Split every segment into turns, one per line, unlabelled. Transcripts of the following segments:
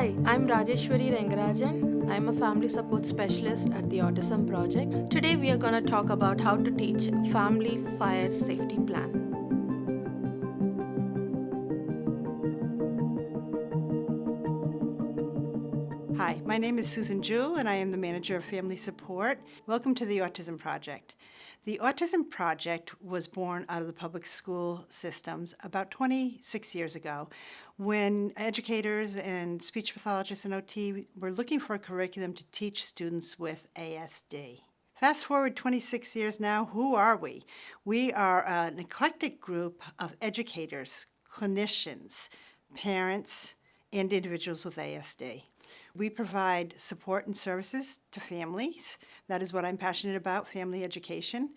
Hi, I'm Rajeshwari Rengarajan. I'm a family support specialist at the Autism Project. Today we are going to talk about how to teach family fire safety plan.
Hi, my name is Susan Jewell, and I am the manager of family support. Welcome to the Autism Project. The Autism Project was born out of the public school systems about 26 years ago when educators and speech pathologists and OT were looking for a curriculum to teach students with ASD. Fast forward 26 years now, who are we? We are an eclectic group of educators, clinicians, parents, and individuals with ASD. We provide support and services to families. That is what I'm passionate about, family education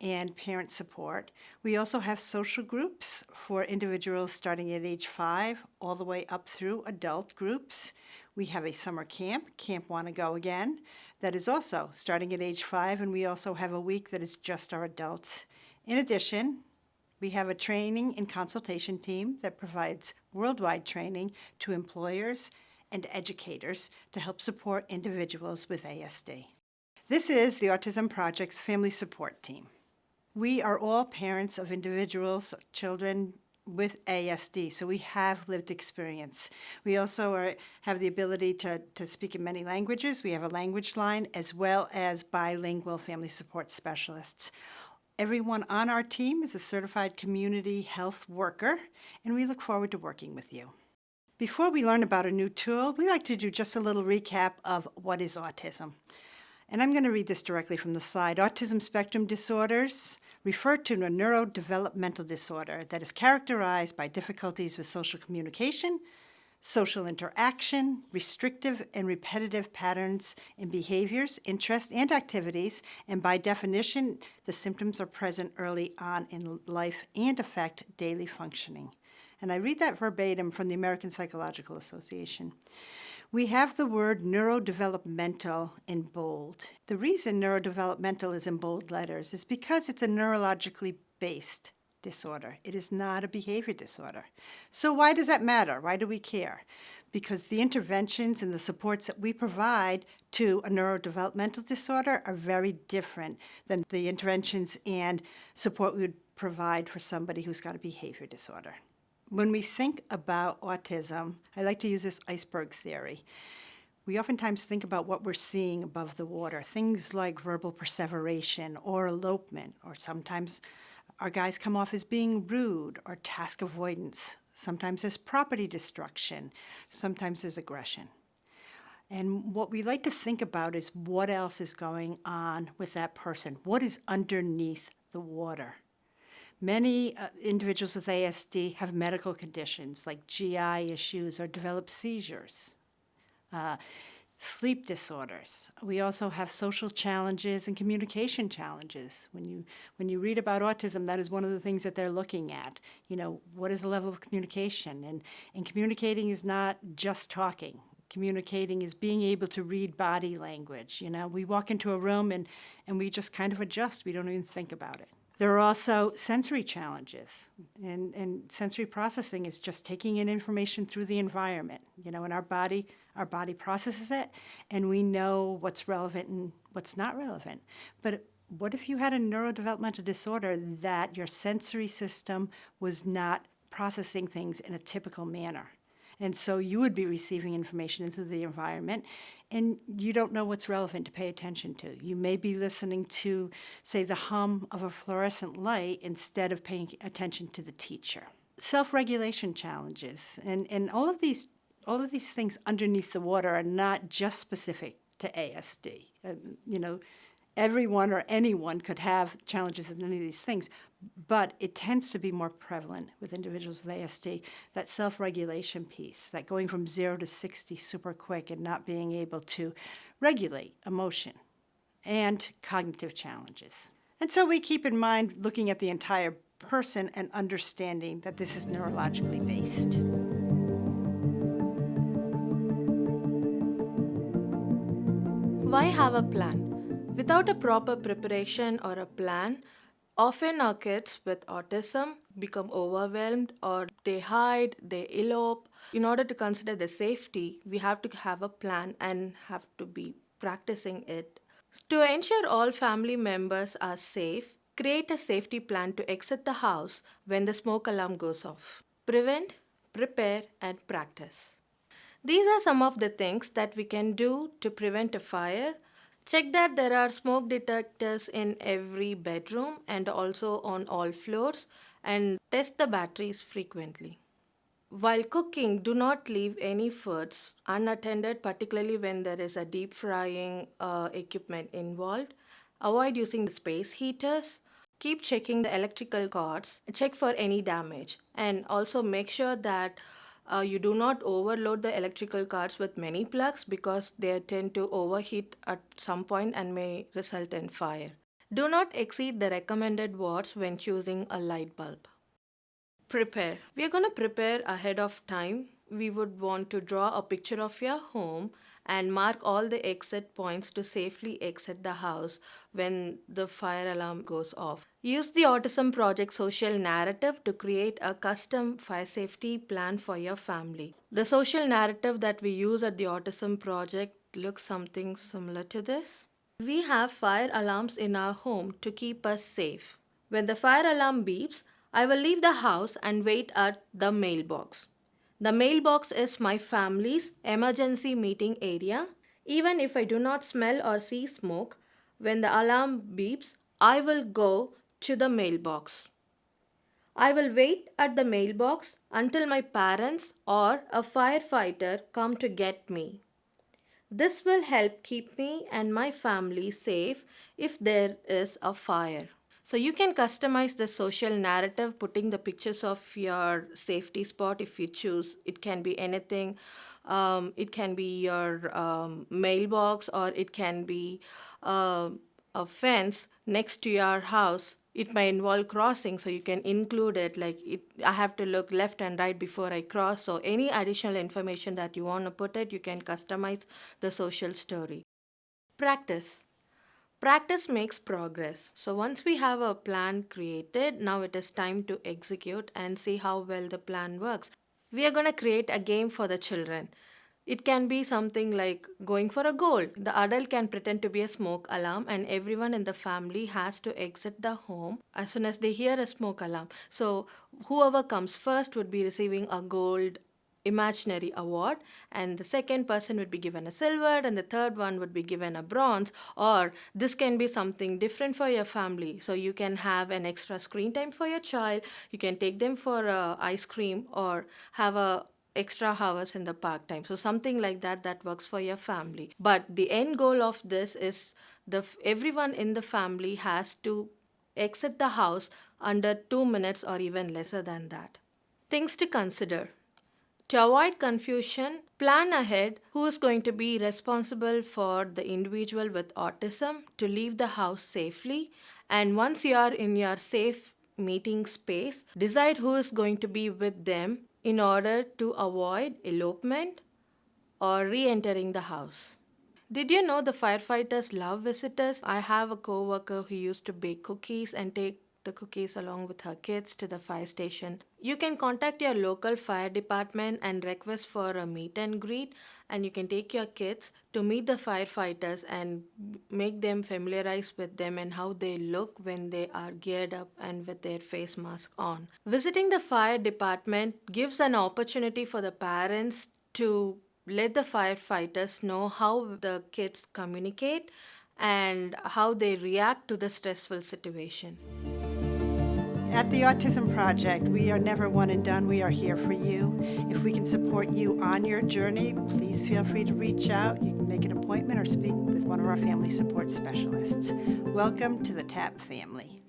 and parent support. We also have social groups for individuals starting at age 5 all the way up through adult groups. We have a summer camp, Camp Wanna Go Again, that is also starting at age 5, and we also have a week that is just our adults. In addition, we have a training and consultation team that provides worldwide training to employers and educators to help support individuals with ASD. This is the Autism Project's family support team. We are all parents of individuals, children with ASD, so we have lived experience. We also have the ability to speak in many languages. We have a language line as well as bilingual family support specialists. Everyone on our team is a certified community health worker, and we look forward to working with you. Before we learn about a new tool, we like to do just a little recap of what is autism. And I'm going to read this directly from the slide. Autism spectrum disorders refer to a neurodevelopmental disorder that is characterized by difficulties with social communication, social interaction, restrictive and repetitive patterns in behaviors, interests, and activities, and by definition, the symptoms are present early on in life and affect daily functioning. And I read that verbatim from the American Psychological Association. We have the word neurodevelopmental in bold. The reason neurodevelopmental is in bold letters is because it's a neurologically based disorder. It is not a behavior disorder. So why does that matter? Why do we care? Because the interventions and the supports that we provide to a neurodevelopmental disorder are very different than the interventions and support we would provide for somebody who's got a behavior disorder. When we think about autism, I like to use this iceberg theory. We oftentimes think about what we're seeing above the water, things like verbal perseveration or elopement, or sometimes our guys come off as being rude or task avoidance. Sometimes there's property destruction. Sometimes there's aggression. And what we like to think about is what else is going on with that person. What is underneath the water? Many individuals with ASD have medical conditions like GI issues or develop seizures, sleep disorders. We also have social challenges and communication challenges. When you read about autism, that is one of the things that they're looking at. You know, what is the level of communication? And communicating is not just talking. Communicating is being able to read body language. You know, we walk into a room and we just kind of adjust. We don't even think about it. There are also sensory challenges, and sensory processing is just taking in information through the environment. You know, and our body processes it, and we know what's relevant and what's not relevant. But what if you had a neurodevelopmental disorder that your sensory system was not processing things in a typical manner? And so you would be receiving information into the environment, and you don't know what's relevant to pay attention to. You may be listening to, say, the hum of a fluorescent light instead of paying attention to the teacher. Self-regulation challenges, and all of these things underneath the water are not just specific to ASD. You know, everyone or anyone could have challenges in any of these things, but it tends to be more prevalent with individuals with ASD, that self-regulation piece, that going from 0 to 60 super quick and not being able to regulate emotion, and cognitive challenges. And so we keep in mind looking at the entire person and understanding that this is neurologically based.
Why have a plan? Without a proper preparation or a plan, often our kids with autism become overwhelmed or they hide, they elope. In order to consider the safety, we have to have a plan and have to be practicing it. To ensure all family members are safe, create a safety plan to exit the house when the smoke alarm goes off. Prevent, prepare, and practice. These are some of the things that we can do to prevent a fire. Check that there are smoke detectors in every bedroom and also on all floors, and test the batteries frequently. While cooking, do not leave any foods unattended, particularly when there is a deep frying equipment involved. Avoid using space heaters. Keep checking the electrical cords. Check for any damage. And also make sure that you do not overload the electrical cords with many plugs because they tend to overheat at some point and may result in fire. Do not exceed the recommended watts when choosing a light bulb. Prepare. We are going to prepare ahead of time. We would want to draw a picture of your home and mark all the exit points to safely exit the house when the fire alarm goes off. Use the Autism Project social narrative to create a custom fire safety plan for your family. The social narrative that we use at the Autism Project looks something similar to this. We have fire alarms in our home to keep us safe. When the fire alarm beeps, I will leave the house and wait at the mailbox. The mailbox is my family's emergency meeting area. Even if I do not smell or see smoke, when the alarm beeps, I will go to the mailbox. I will wait at the mailbox until my parents or a firefighter come to get me. This will help keep me and my family safe if there is a fire. So you can customize the social narrative, putting the pictures of your safety spot if you choose. It can be anything. It can be your mailbox, or it can be a fence next to your house. It may involve crossing, so you can include it like I have to look left and right before I cross. So any additional information that you want to put it, you can customize the social story. Practice. Practice makes progress. So once we have a plan created, now it is time to execute and see how well the plan works. We are going to create a game for the children. It can be something like going for a goal. The adult can pretend to be a smoke alarm, and everyone in the family has to exit the home as soon as they hear a smoke alarm. So whoever comes first would be receiving a gold imaginary award, and the second person would be given a silver, and the third one would be given a bronze. Or this can be something different for your family, so you can have an extra screen time for your child. You can take them for ice cream or have a extra hours in the park time, so something like that works for your family. But the end goal of this is everyone in the family has to exit the house under 2 minutes or even lesser than that. Things to consider. To avoid confusion, plan ahead who is going to be responsible for the individual with autism to leave the house safely. And once you are in your safe meeting space, decide who is going to be with them in order to avoid elopement or re-entering the house. Did you know the firefighters love visitors? I have a co-worker who used to bake cookies and take the cookies along with her kids to the fire station. You can contact your local fire department and request for a meet and greet, and you can take your kids to meet the firefighters and make them familiarize with them and how they look when they are geared up and with their face mask on. Visiting the fire department gives an opportunity for the parents to let the firefighters know how the kids communicate and how they react to the stressful situation.
At the Autism Project, we are never one and done. We are here for you. If we can support you on your journey, please feel free to reach out. You can make an appointment or speak with one of our family support specialists. Welcome to the TAP family.